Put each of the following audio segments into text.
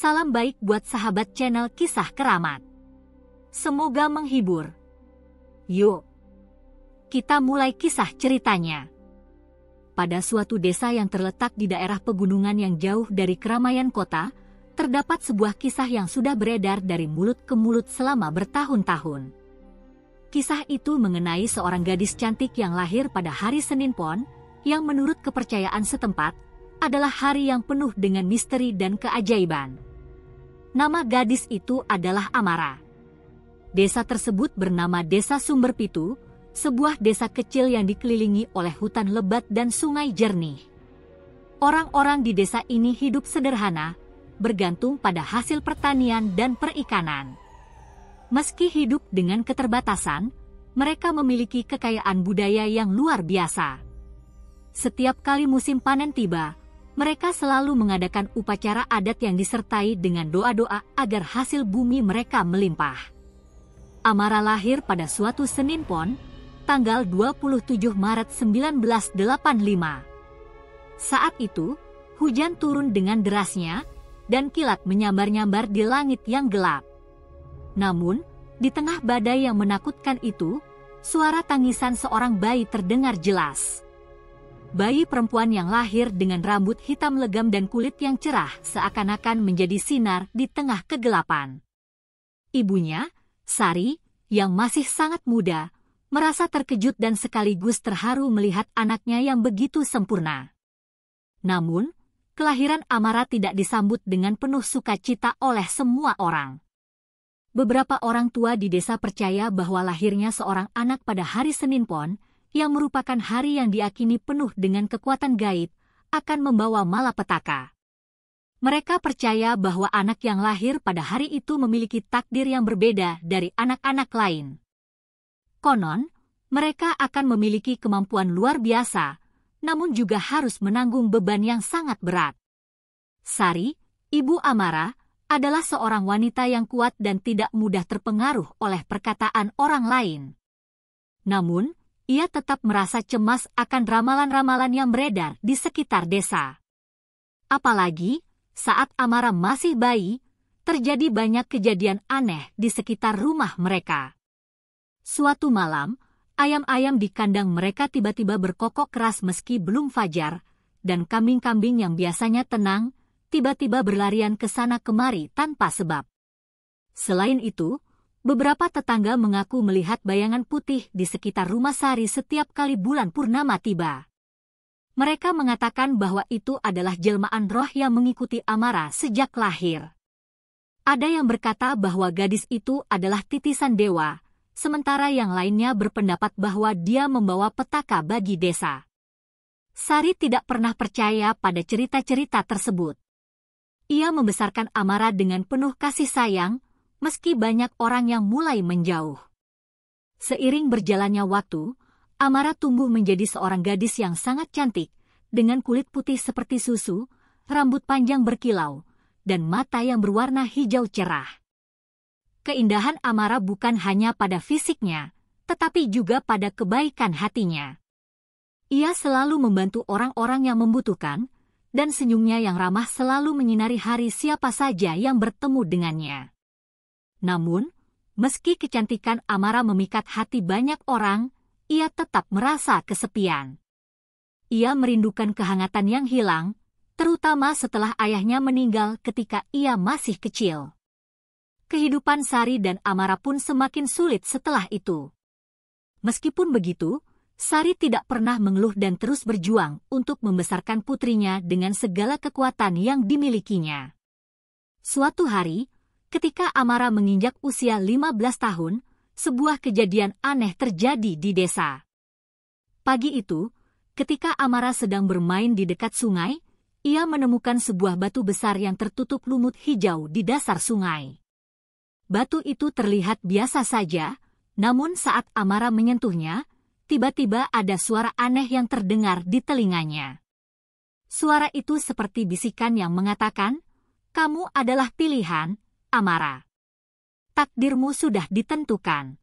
Salam baik buat sahabat channel Kisah Keramat. Semoga menghibur. Yuk, kita mulai kisah ceritanya. Pada suatu desa yang terletak di daerah pegunungan yang jauh dari keramaian kota, terdapat sebuah kisah yang sudah beredar dari mulut ke mulut selama bertahun-tahun. Kisah itu mengenai seorang gadis cantik yang lahir pada hari Senin Pon, yang menurut kepercayaan setempat, adalah hari yang penuh dengan misteri dan keajaiban. Nama gadis itu adalah Amara. Desa tersebut bernama Desa Sumberpitu, sebuah desa kecil yang dikelilingi oleh hutan lebat dan sungai jernih. Orang-orang di desa ini hidup sederhana, bergantung pada hasil pertanian dan perikanan. Meski hidup dengan keterbatasan, mereka memiliki kekayaan budaya yang luar biasa. Setiap kali musim panen tiba, mereka selalu mengadakan upacara adat yang disertai dengan doa-doa agar hasil bumi mereka melimpah. Amara lahir pada suatu Senin Pon, tanggal 27 Maret 1985. Saat itu, hujan turun dengan derasnya, dan kilat menyambar-nyambar di langit yang gelap. Namun, di tengah badai yang menakutkan itu, suara tangisan seorang bayi terdengar jelas. Bayi perempuan yang lahir dengan rambut hitam legam dan kulit yang cerah seakan-akan menjadi sinar di tengah kegelapan. Ibunya, Sari, yang masih sangat muda, merasa terkejut dan sekaligus terharu melihat anaknya yang begitu sempurna. Namun, kelahiran Amara tidak disambut dengan penuh sukacita oleh semua orang. Beberapa orang tua di desa percaya bahwa lahirnya seorang anak pada hari Senin Pon, yang merupakan hari yang diyakini penuh dengan kekuatan gaib, akan membawa malapetaka. Mereka percaya bahwa anak yang lahir pada hari itu memiliki takdir yang berbeda dari anak-anak lain. Konon, mereka akan memiliki kemampuan luar biasa, namun juga harus menanggung beban yang sangat berat. Sari, ibu Amara, adalah seorang wanita yang kuat dan tidak mudah terpengaruh oleh perkataan orang lain. Namun, ia tetap merasa cemas akan ramalan-ramalan yang beredar di sekitar desa. Apalagi, saat Amara masih bayi, terjadi banyak kejadian aneh di sekitar rumah mereka. Suatu malam, ayam-ayam di kandang mereka tiba-tiba berkokok keras meski belum fajar, dan kambing-kambing yang biasanya tenang, tiba-tiba berlarian ke sana kemari tanpa sebab. Selain itu, beberapa tetangga mengaku melihat bayangan putih di sekitar rumah Sari setiap kali bulan purnama tiba. Mereka mengatakan bahwa itu adalah jelmaan roh yang mengikuti Amara sejak lahir. Ada yang berkata bahwa gadis itu adalah titisan dewa, sementara yang lainnya berpendapat bahwa dia membawa petaka bagi desa. Sari tidak pernah percaya pada cerita-cerita tersebut. Ia membesarkan Amara dengan penuh kasih sayang, meski banyak orang yang mulai menjauh. Seiring berjalannya waktu, Amara tumbuh menjadi seorang gadis yang sangat cantik, dengan kulit putih seperti susu, rambut panjang berkilau, dan mata yang berwarna hijau cerah. Keindahan Amara bukan hanya pada fisiknya, tetapi juga pada kebaikan hatinya. Ia selalu membantu orang-orang yang membutuhkan, dan senyumnya yang ramah selalu menyinari hari siapa saja yang bertemu dengannya. Namun, meski kecantikan Amara memikat hati banyak orang, ia tetap merasa kesepian. Ia merindukan kehangatan yang hilang, terutama setelah ayahnya meninggal ketika ia masih kecil. Kehidupan Sari dan Amara pun semakin sulit setelah itu. Meskipun begitu, Sari tidak pernah mengeluh dan terus berjuang untuk membesarkan putrinya dengan segala kekuatan yang dimilikinya. Suatu hari, ketika Amara menginjak usia 15 tahun, sebuah kejadian aneh terjadi di desa. Pagi itu, ketika Amara sedang bermain di dekat sungai, ia menemukan sebuah batu besar yang tertutup lumut hijau di dasar sungai. Batu itu terlihat biasa saja, namun saat Amara menyentuhnya, tiba-tiba ada suara aneh yang terdengar di telinganya. Suara itu seperti bisikan yang mengatakan, "Kamu adalah pilihan, Amara. Takdirmu sudah ditentukan."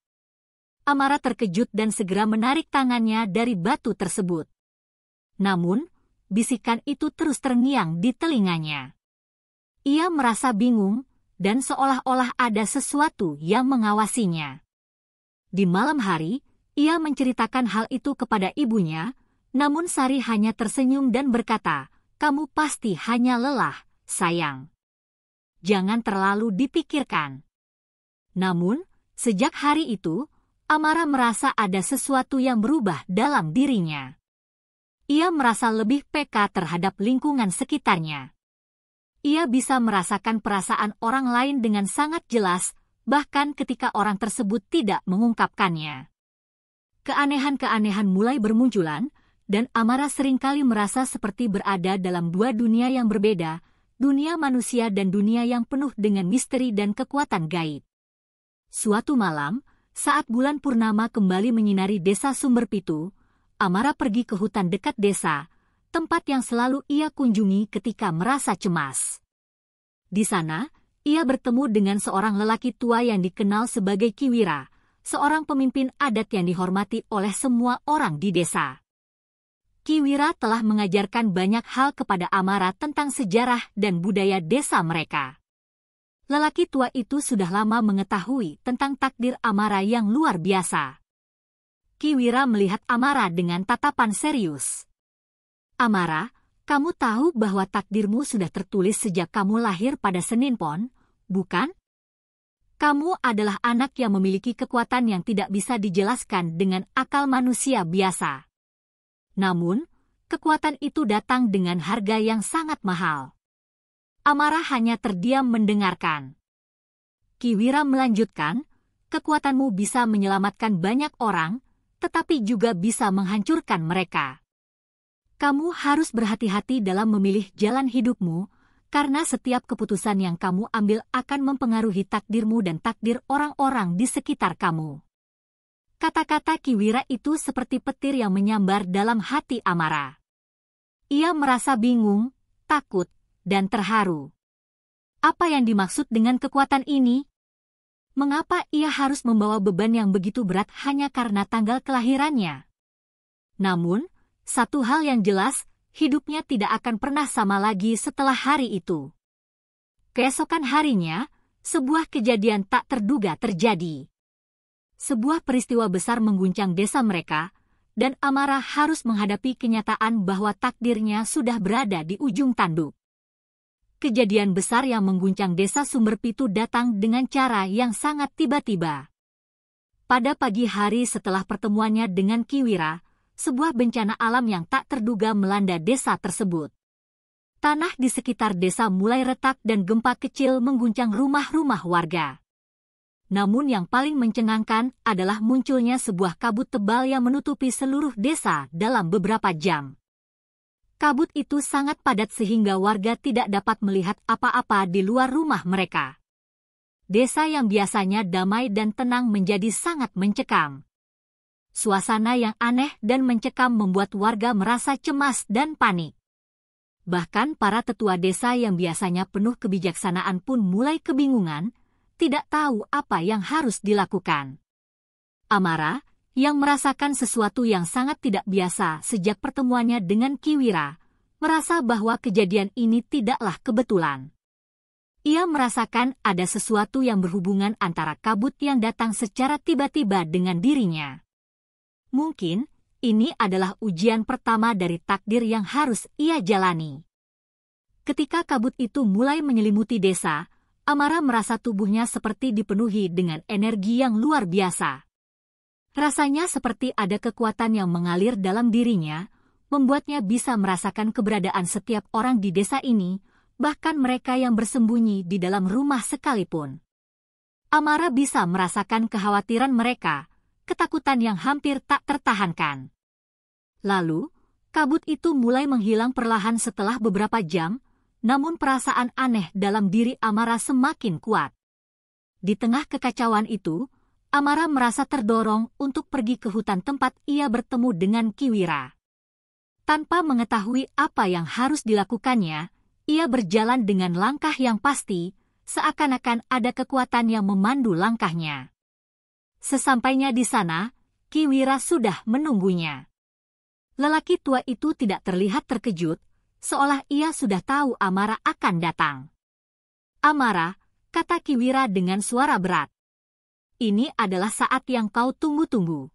Amara terkejut dan segera menarik tangannya dari batu tersebut. Namun, bisikan itu terus terngiang di telinganya. ia merasa bingung dan seolah-olah ada sesuatu yang mengawasinya. Di malam hari, ia menceritakan hal itu kepada ibunya, namun Sari hanya tersenyum dan berkata, "Kamu pasti hanya lelah, sayang. Jangan terlalu dipikirkan." Namun, sejak hari itu, Amara merasa ada sesuatu yang berubah dalam dirinya. Ia merasa lebih peka terhadap lingkungan sekitarnya. Ia bisa merasakan perasaan orang lain dengan sangat jelas, bahkan ketika orang tersebut tidak mengungkapkannya. Keanehan-keanehan mulai bermunculan, dan Amara seringkali merasa seperti berada dalam dua dunia yang berbeda, dunia manusia dan dunia yang penuh dengan misteri dan kekuatan gaib. Suatu malam, saat bulan purnama kembali menyinari desa Sumberpitu, Amara pergi ke hutan dekat desa, tempat yang selalu ia kunjungi ketika merasa cemas. Di sana, ia bertemu dengan seorang lelaki tua yang dikenal sebagai Kiwira, seorang pemimpin adat yang dihormati oleh semua orang di desa. Kiwira telah mengajarkan banyak hal kepada Amara tentang sejarah dan budaya desa mereka. Lelaki tua itu sudah lama mengetahui tentang takdir Amara yang luar biasa. Kiwira melihat Amara dengan tatapan serius. "Amara, kamu tahu bahwa takdirmu sudah tertulis sejak kamu lahir pada Senin Pon, bukan? Kamu adalah anak yang memiliki kekuatan yang tidak bisa dijelaskan dengan akal manusia biasa. Namun, kekuatan itu datang dengan harga yang sangat mahal." Amara hanya terdiam mendengarkan. Kiwira melanjutkan, "Kekuatanmu bisa menyelamatkan banyak orang, tetapi juga bisa menghancurkan mereka. Kamu harus berhati-hati dalam memilih jalan hidupmu, karena setiap keputusan yang kamu ambil akan mempengaruhi takdirmu dan takdir orang-orang di sekitar kamu." Kata-kata Kiwira itu seperti petir yang menyambar dalam hati Amara. Ia merasa bingung, takut, dan terharu. Apa yang dimaksud dengan kekuatan ini? Mengapa ia harus membawa beban yang begitu berat hanya karena tanggal kelahirannya? Namun, satu hal yang jelas, hidupnya tidak akan pernah sama lagi setelah hari itu. Keesokan harinya, sebuah kejadian tak terduga terjadi. Sebuah peristiwa besar mengguncang desa mereka, dan Amara harus menghadapi kenyataan bahwa takdirnya sudah berada di ujung tanduk. Kejadian besar yang mengguncang desa Sumberpitu datang dengan cara yang sangat tiba-tiba. Pada pagi hari setelah pertemuannya dengan Kiwira, sebuah bencana alam yang tak terduga melanda desa tersebut. Tanah di sekitar desa mulai retak dan gempa kecil mengguncang rumah-rumah warga. Namun yang paling mencengangkan adalah munculnya sebuah kabut tebal yang menutupi seluruh desa dalam beberapa jam. Kabut itu sangat padat sehingga warga tidak dapat melihat apa-apa di luar rumah mereka. Desa yang biasanya damai dan tenang menjadi sangat mencekam. Suasana yang aneh dan mencekam membuat warga merasa cemas dan panik. Bahkan para tetua desa yang biasanya penuh kebijaksanaan pun mulai kebingungan, tidak tahu apa yang harus dilakukan. Amara, yang merasakan sesuatu yang sangat tidak biasa sejak pertemuannya dengan Kiwira, merasa bahwa kejadian ini tidaklah kebetulan. Ia merasakan ada sesuatu yang berhubungan antara kabut yang datang secara tiba-tiba dengan dirinya. Mungkin, ini adalah ujian pertama dari takdir yang harus ia jalani. Ketika kabut itu mulai menyelimuti desa, Amara merasa tubuhnya seperti dipenuhi dengan energi yang luar biasa. Rasanya seperti ada kekuatan yang mengalir dalam dirinya, membuatnya bisa merasakan keberadaan setiap orang di desa ini, bahkan mereka yang bersembunyi di dalam rumah sekalipun. Amara bisa merasakan kekhawatiran mereka, ketakutan yang hampir tak tertahankan. Lalu, kabut itu mulai menghilang perlahan setelah beberapa jam, namun perasaan aneh dalam diri Amara semakin kuat. Di tengah kekacauan itu, Amara merasa terdorong untuk pergi ke hutan tempat ia bertemu dengan Kiwira. Tanpa mengetahui apa yang harus dilakukannya, ia berjalan dengan langkah yang pasti, seakan-akan ada kekuatan yang memandu langkahnya. Sesampainya di sana, Kiwira sudah menunggunya. Lelaki tua itu tidak terlihat terkejut, seolah ia sudah tahu Amara akan datang. Amara, kata Kiwira dengan suara berat. Ini adalah saat yang kau tunggu-tunggu.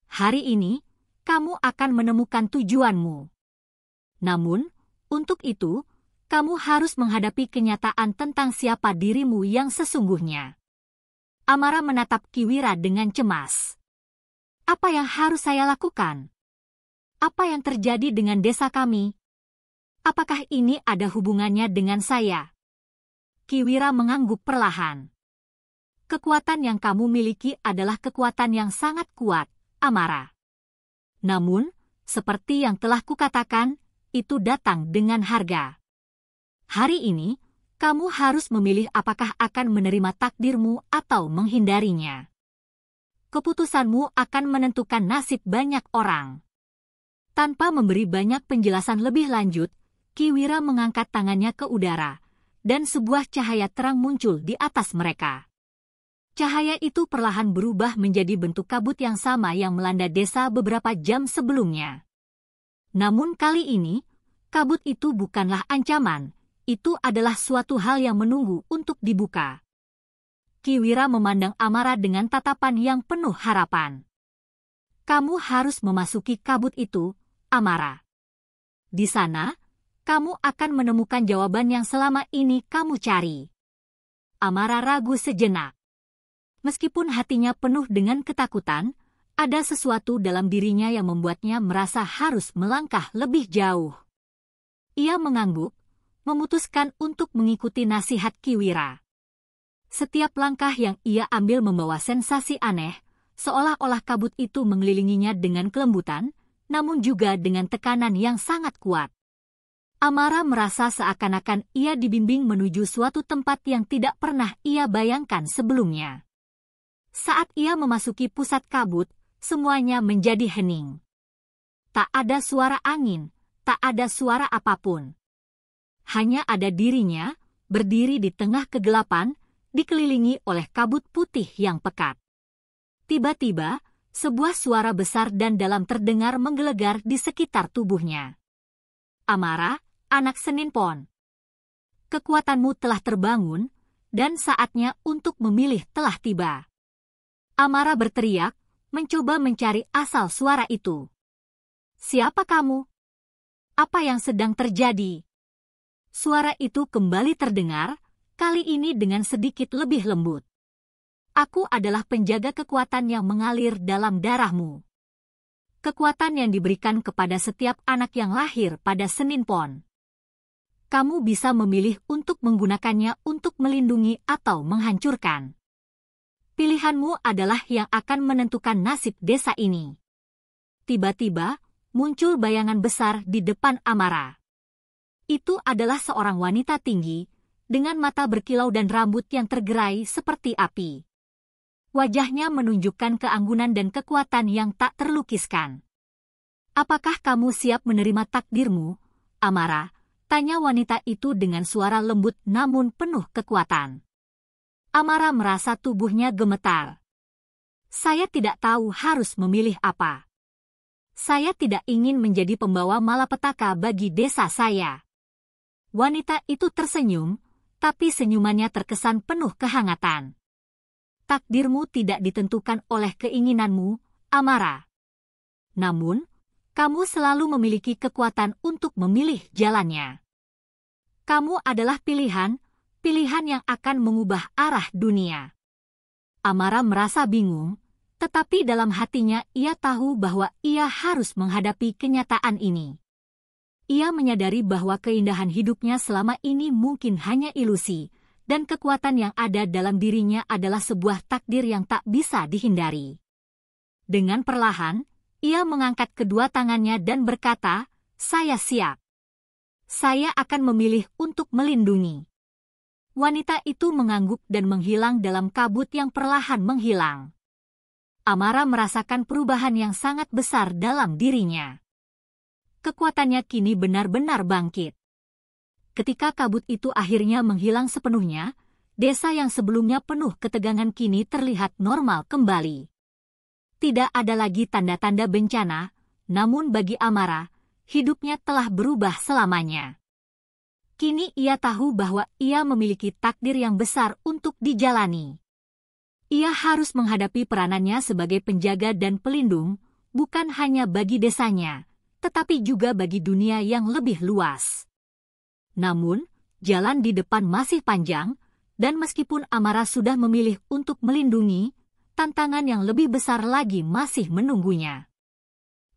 Hari ini, kamu akan menemukan tujuanmu. Namun, untuk itu, kamu harus menghadapi kenyataan tentang siapa dirimu yang sesungguhnya. Amara menatap Kiwira dengan cemas. Apa yang harus saya lakukan? Apa yang terjadi dengan desa kami? Apakah ini ada hubungannya dengan saya? Kiwira mengangguk perlahan. Kekuatan yang kamu miliki adalah kekuatan yang sangat kuat, Amara. Namun, seperti yang telah kukatakan, itu datang dengan harga. Hari ini, kamu harus memilih apakah akan menerima takdirmu atau menghindarinya. Keputusanmu akan menentukan nasib banyak orang. Tanpa memberi banyak penjelasan lebih lanjut, Kiwira mengangkat tangannya ke udara, dan sebuah cahaya terang muncul di atas mereka. Cahaya itu perlahan berubah menjadi bentuk kabut yang sama yang melanda desa beberapa jam sebelumnya. Namun kali ini, kabut itu bukanlah ancaman, itu adalah suatu hal yang menunggu untuk dibuka. Kiwira memandang Amara dengan tatapan yang penuh harapan. Kamu harus memasuki kabut itu, Amara. Di sana, kamu akan menemukan jawaban yang selama ini kamu cari. Amara ragu sejenak. Meskipun hatinya penuh dengan ketakutan, ada sesuatu dalam dirinya yang membuatnya merasa harus melangkah lebih jauh. Ia mengangguk, memutuskan untuk mengikuti nasihat Kiwira. Setiap langkah yang ia ambil membawa sensasi aneh, seolah-olah kabut itu mengelilinginya dengan kelembutan, namun juga dengan tekanan yang sangat kuat. Amara merasa seakan-akan ia dibimbing menuju suatu tempat yang tidak pernah ia bayangkan sebelumnya. Saat ia memasuki pusat kabut, semuanya menjadi hening. Tak ada suara angin, tak ada suara apapun. Hanya ada dirinya, berdiri di tengah kegelapan, dikelilingi oleh kabut putih yang pekat. Tiba-tiba, sebuah suara besar dan dalam terdengar menggelegar di sekitar tubuhnya. Amara, anak Seninpon. Kekuatanmu telah terbangun, dan saatnya untuk memilih telah tiba. Amara berteriak, mencoba mencari asal suara itu. Siapa kamu? Apa yang sedang terjadi? Suara itu kembali terdengar, kali ini dengan sedikit lebih lembut. Aku adalah penjaga kekuatan yang mengalir dalam darahmu. Kekuatan yang diberikan kepada setiap anak yang lahir pada Seninpon. Kamu bisa memilih untuk menggunakannya untuk melindungi atau menghancurkan. Pilihanmu adalah yang akan menentukan nasib desa ini. Tiba-tiba, muncul bayangan besar di depan Amara. Itu adalah seorang wanita tinggi, dengan mata berkilau dan rambut yang tergerai seperti api. Wajahnya menunjukkan keanggunan dan kekuatan yang tak terlukiskan. Apakah kamu siap menerima takdirmu, Amara? Tanya wanita itu dengan suara lembut namun penuh kekuatan. Amara merasa tubuhnya gemetar. Saya tidak tahu harus memilih apa. Saya tidak ingin menjadi pembawa malapetaka bagi desa saya. Wanita itu tersenyum, tapi senyumannya terkesan penuh kehangatan. Takdirmu tidak ditentukan oleh keinginanmu, Amara. Namun, kamu selalu memiliki kekuatan untuk memilih jalannya. Kamu adalah pilihan yang akan mengubah arah dunia. Amara merasa bingung, tetapi dalam hatinya ia tahu bahwa ia harus menghadapi kenyataan ini. Ia menyadari bahwa keindahan hidupnya selama ini mungkin hanya ilusi, dan kekuatan yang ada dalam dirinya adalah sebuah takdir yang tak bisa dihindari. Dengan perlahan, ia mengangkat kedua tangannya dan berkata, "Saya siap. Saya akan memilih untuk melindungi." Wanita itu mengangguk dan menghilang dalam kabut yang perlahan menghilang. Amara merasakan perubahan yang sangat besar dalam dirinya. Kekuatannya kini benar-benar bangkit. Ketika kabut itu akhirnya menghilang sepenuhnya, desa yang sebelumnya penuh ketegangan kini terlihat normal kembali. Tidak ada lagi tanda-tanda bencana, namun bagi Amara, hidupnya telah berubah selamanya. Kini ia tahu bahwa ia memiliki takdir yang besar untuk dijalani. Ia harus menghadapi peranannya sebagai penjaga dan pelindung, bukan hanya bagi desanya, tetapi juga bagi dunia yang lebih luas. Namun, jalan di depan masih panjang, dan meskipun Amara sudah memilih untuk melindungi, tantangan yang lebih besar lagi masih menunggunya.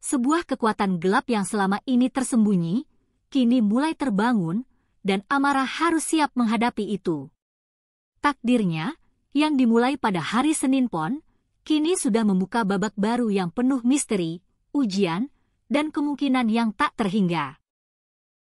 Sebuah kekuatan gelap yang selama ini tersembunyi, kini mulai terbangun, dan Amara harus siap menghadapi itu. Takdirnya, yang dimulai pada hari Senin Pon, kini sudah membuka babak baru yang penuh misteri, ujian, dan kemungkinan yang tak terhingga.